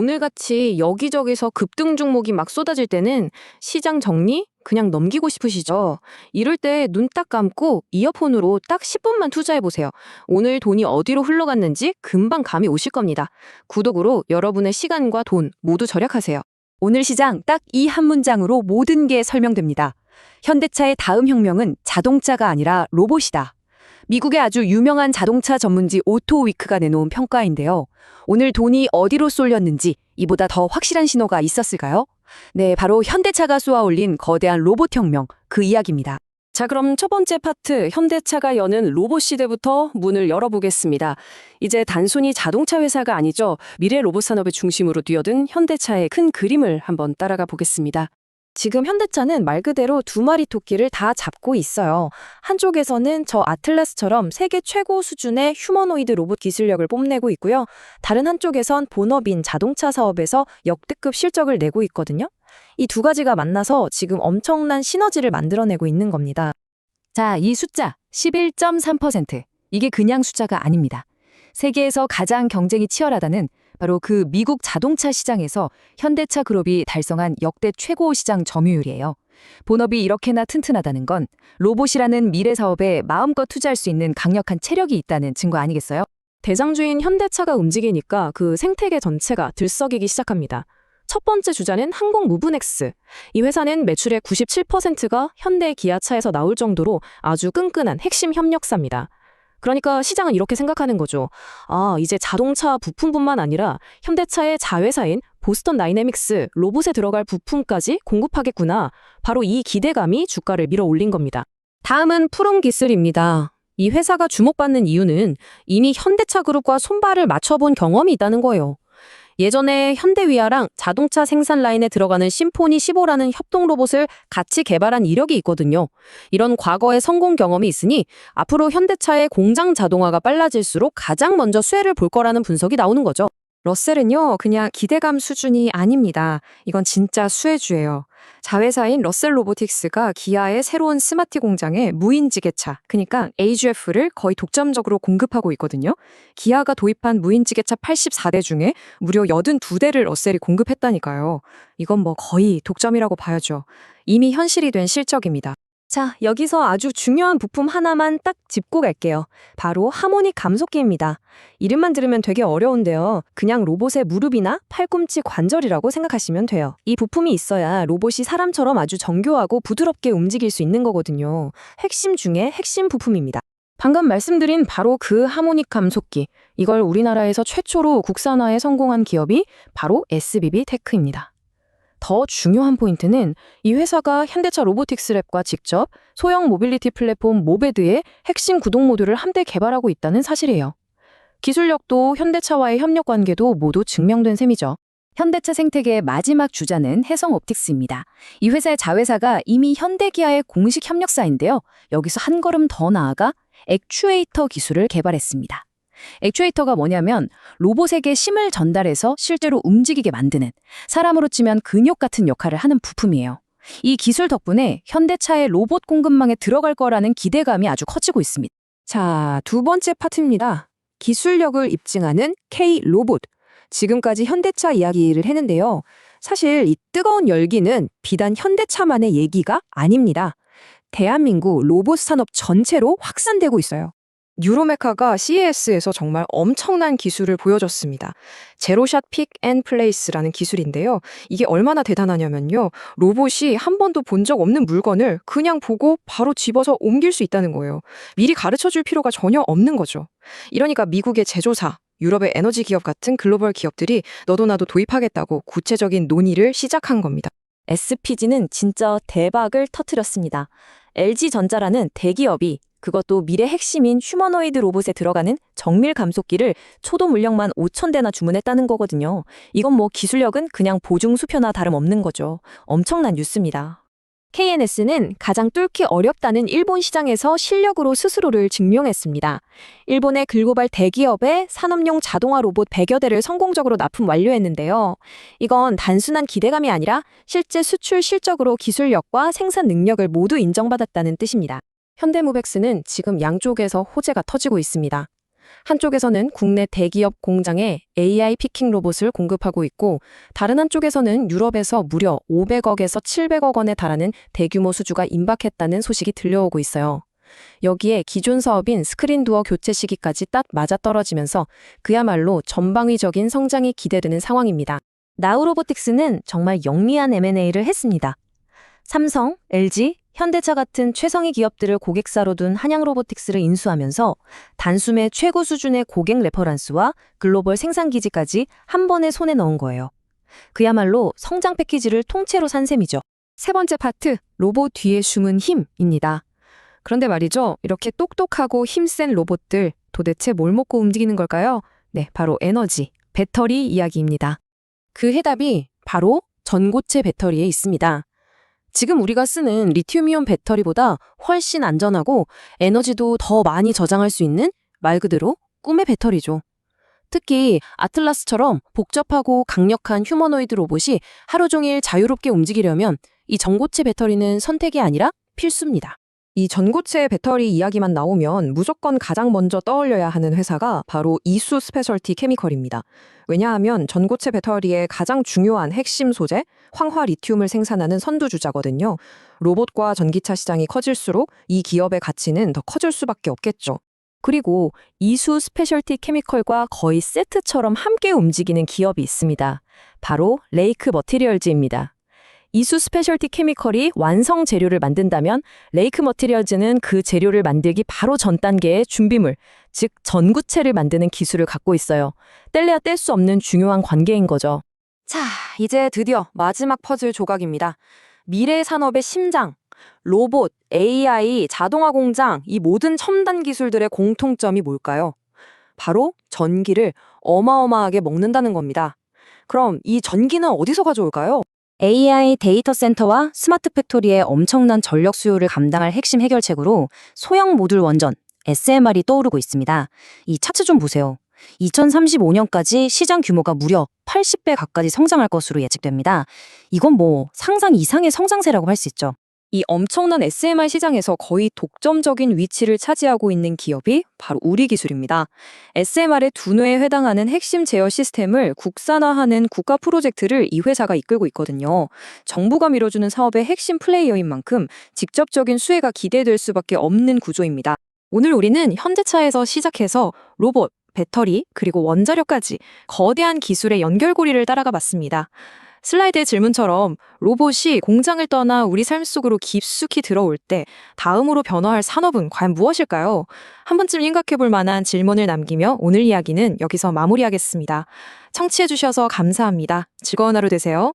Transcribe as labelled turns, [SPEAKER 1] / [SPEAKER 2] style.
[SPEAKER 1] 오늘같이 여기저기서 급등 종목이 막 쏟아질 때는 시장 정리 그냥 넘기고 싶으시죠? 이럴 때 눈 딱 감고 이어폰으로 딱 10분만 투자해보세요. 오늘 돈이 어디로 흘러갔는지 금방 감이 오실 겁니다. 구독으로 여러분의 시간과 돈 모두 절약하세요.
[SPEAKER 2] 오늘 시장 딱 이 한 문장으로 모든 게 설명됩니다. 현대차의 다음 혁명은 자동차가 아니라 로봇이다. 미국의 아주 유명한 자동차 전문지 오토위크가 내놓은 평가인데요. 오늘 돈이 어디로 쏠렸는지 이보다 더 확실한 신호가 있었을까요? 네, 바로 현대차가 쏘아올린 거대한 로봇 혁명, 그 이야기입니다.
[SPEAKER 1] 자, 그럼 첫 번째 파트, 현대차가 여는 로봇 시대부터 문을 열어보겠습니다. 이제 단순히 자동차 회사가 아니죠. 미래 로봇 산업의 중심으로 뛰어든 현대차의 큰 그림을 한번 따라가 보겠습니다. 지금 현대차는 말 그대로 두 마리 토끼를 다 잡고 있어요. 한쪽에서는 저 아틀라스처럼 세계 최고 수준의 휴머노이드 로봇 기술력을 뽐내고 있고요. 다른 한쪽에선 본업인 자동차 사업에서 역대급 실적을 내고 있거든요. 이 두 가지가 만나서 지금 엄청난 시너지를 만들어내고 있는 겁니다.
[SPEAKER 2] 자, 이 숫자 11.3%. 이게 그냥 숫자가 아닙니다. 세계에서 가장 경쟁이 치열하다는 바로 그 미국 자동차 시장에서 현대차 그룹이 달성한 역대 최고 시장 점유율이에요. 본업이 이렇게나 튼튼하다는 건 로봇이라는 미래 사업에 마음껏 투자할 수 있는 강력한 체력이 있다는 증거 아니겠어요?
[SPEAKER 1] 대장주인 현대차가 움직이니까 그 생태계 전체가 들썩이기 시작합니다. 첫 번째 주자는 항공무브넥스. 이 회사는 매출의 97%가 현대 기아차에서 나올 정도로 아주 끈끈한 핵심 협력사입니다. 그러니까 시장은 이렇게 생각하는 거죠. 아, 이제 자동차 부품뿐만 아니라 현대차의 자회사인 보스턴 다이내믹스 로봇에 들어갈 부품까지 공급하겠구나. 바로 이 기대감이 주가를 밀어 올린 겁니다. 다음은 푸롬기술입니다. 이 회사가 주목받는 이유는 이미 현대차 그룹과 손발을 맞춰본 경험이 있다는 거예요. 예전에 현대위아랑 자동차 생산 라인에 들어가는 심포니 15라는 협동 로봇을 같이 개발한 이력이 있거든요. 이런 과거의 성공 경험이 있으니 앞으로 현대차의 공장 자동화가 빨라질수록 가장 먼저 수혜를 볼 거라는 분석이 나오는 거죠. 러셀은요, 그냥 기대감 수준이 아닙니다. 이건 진짜 수혜주예요. 자회사인 러셀 로보틱스가 기아의 새로운 스마트 공장에 무인지게차, 그러니까 AGF를 거의 독점적으로 공급하고 있거든요. 기아가 도입한 무인지게차 84대 중에 무려 82대를 러셀이 공급했다니까요. 이건 뭐 거의 독점이라고 봐야죠. 이미 현실이 된 실적입니다. 자, 여기서 아주 중요한 부품 하나만 딱 짚고 갈게요. 바로 하모닉 감속기입니다. 이름만 들으면 되게 어려운데요. 그냥 로봇의 무릎이나 팔꿈치 관절이라고 생각하시면 돼요. 이 부품이 있어야 로봇이 사람처럼 아주 정교하고 부드럽게 움직일 수 있는 거거든요. 핵심 중에 핵심 부품입니다. 방금 말씀드린 바로 그 하모닉 감속기. 이걸 우리나라에서 최초로 국산화에 성공한 기업이 바로 SBB 테크입니다. 더 중요한 포인트는 이 회사가 현대차 로보틱스랩과 직접 소형 모빌리티 플랫폼 모베드의 핵심 구동 모듈을 함께 개발하고 있다는 사실이에요. 기술력도 현대차와의 협력 관계도 모두 증명된 셈이죠.
[SPEAKER 2] 현대차 생태계의 마지막 주자는 해성옵틱스입니다. 이 회사의 자회사가 이미 현대기아의 공식 협력사인데요. 여기서 한 걸음 더 나아가 액추에이터 기술을 개발했습니다. 액추에이터가 뭐냐면 로봇에게 힘을 전달해서 실제로 움직이게 만드는, 사람으로 치면 근육 같은 역할을 하는 부품이에요. 이 기술 덕분에 현대차의 로봇 공급망에 들어갈 거라는 기대감이 아주 커지고 있습니다.
[SPEAKER 1] 자, 두 번째 파트입니다. 기술력을 입증하는 K-로봇. 지금까지 현대차 이야기를 했는데요. 사실 이 뜨거운 열기는 비단 현대차만의 얘기가 아닙니다. 대한민국 로봇 산업 전체로 확산되고 있어요. 뉴로메카가 CES에서 정말 엄청난 기술을 보여줬습니다. 제로샷 픽 앤 플레이스라는 기술인데요. 이게 얼마나 대단하냐면요. 로봇이 한 번도 본 적 없는 물건을 그냥 보고 바로 집어서 옮길 수 있다는 거예요. 미리 가르쳐줄 필요가 전혀 없는 거죠. 이러니까 미국의 제조사, 유럽의 에너지 기업 같은 글로벌 기업들이 너도 나도 도입하겠다고 구체적인 논의를 시작한 겁니다. SPG는 진짜 대박을 터뜨렸습니다. LG전자라는 대기업이 그것도 미래 핵심인 휴머노이드 로봇에 들어가는 정밀 감속기를 초도 물량만 5,000대나 주문했다는 거거든요. 이건 뭐 기술력은 그냥 보증 수표나 다름없는 거죠. 엄청난 뉴스입니다. KNS는 가장 뚫기 어렵다는 일본 시장에서 실력으로 스스로를 증명했습니다. 일본의 글로벌 대기업의 산업용 자동화 로봇 100여 대를 성공적으로 납품 완료했는데요. 이건 단순한 기대감이 아니라 실제 수출 실적으로 기술력과 생산 능력을 모두 인정받았다는 뜻입니다. 현대무벡스는 지금 양쪽에서 호재가 터지고 있습니다. 한쪽에서는 국내 대기업 공장에 AI 피킹 로봇을 공급하고 있고 다른 한쪽에서는 유럽에서 무려 500억에서 700억 원에 달하는 대규모 수주가 임박했다는 소식이 들려오고 있어요. 여기에 기존 사업인 스크린 두어 교체 시기까지 딱 맞아떨어지면서 그야말로 전방위적인 성장이 기대되는 상황입니다.
[SPEAKER 2] 나우로보틱스는 정말 영리한 M&A를 했습니다. 삼성, LG, 현대차 같은 최성의 기업들을 고객사로 둔 한양로보틱스를 인수하면서 단숨에 최고 수준의 고객 레퍼런스와 글로벌 생산 기지까지 한 번에 손에 넣은 거예요. 그야말로 성장 패키지를 통째로 산 셈이죠.
[SPEAKER 1] 세 번째 파트, 로봇 뒤에 숨은 힘입니다. 그런데 말이죠, 이렇게 똑똑하고 힘센 로봇들 도대체 뭘 먹고 움직이는 걸까요? 네, 바로 에너지, 배터리 이야기입니다. 그 해답이 바로 전고체 배터리에 있습니다. 지금 우리가 쓰는 리튬이온 배터리보다 훨씬 안전하고 에너지도 더 많이 저장할 수 있는 말 그대로 꿈의 배터리죠. 특히 아틀라스처럼 복잡하고 강력한 휴머노이드 로봇이 하루 종일 자유롭게 움직이려면 이 전고체 배터리는 선택이 아니라 필수입니다. 이 전고체 배터리 이야기만 나오면 무조건 가장 먼저 떠올려야 하는 회사가 바로 이수 스페셜티 케미컬입니다. 왜냐하면 전고체 배터리의 가장 중요한 핵심 소재, 황화 리튬을 생산하는 선두주자거든요. 로봇과 전기차 시장이 커질수록 이 기업의 가치는 더 커질 수밖에 없겠죠. 그리고 이수 스페셜티 케미컬과 거의 세트처럼 함께 움직이는 기업이 있습니다. 바로 레이크 머티리얼즈입니다. 이수 스페셜티 케미컬이 완성 재료를 만든다면 레이크 머티리얼즈는 그 재료를 만들기 바로 전 단계의 준비물, 즉 전구체를 만드는 기술을 갖고 있어요. 뗄래야 뗄 수 없는 중요한 관계인 거죠. 자, 이제 드디어 마지막 퍼즐 조각입니다. 미래 산업의 심장, 로봇, AI, 자동화 공장, 이 모든 첨단 기술들의 공통점이 뭘까요? 바로 전기를 어마어마하게 먹는다는 겁니다. 그럼 이 전기는 어디서 가져올까요?
[SPEAKER 2] AI 데이터 센터와 스마트 팩토리의 엄청난 전력 수요를 감당할 핵심 해결책으로 소형 모듈 원전, SMR이 떠오르고 있습니다. 이 차트 좀 보세요. 2035년까지 시장 규모가 무려 80배 가까이 성장할 것으로 예측됩니다. 이건 뭐 상상 이상의 성장세라고 할 수 있죠.
[SPEAKER 1] 이 엄청난 SMR 시장에서 거의 독점적인 위치를 차지하고 있는 기업이 바로 우리 기술입니다. SMR의 두뇌에 해당하는 핵심 제어 시스템을 국산화하는 국가 프로젝트를 이 회사가 이끌고 있거든요. 정부가 밀어주는 사업의 핵심 플레이어인 만큼 직접적인 수혜가 기대될 수밖에 없는 구조입니다. 오늘 우리는 현대차에서 시작해서 로봇, 배터리, 그리고 원자력까지 거대한 기술의 연결고리를 따라가 봤습니다. 슬라이드의 질문처럼 로봇이 공장을 떠나 우리 삶 속으로 깊숙이 들어올 때 다음으로 변화할 산업은 과연 무엇일까요? 한 번쯤 생각해 볼 만한 질문을 남기며 오늘 이야기는 여기서 마무리하겠습니다. 청취해 주셔서 감사합니다. 즐거운 하루 되세요.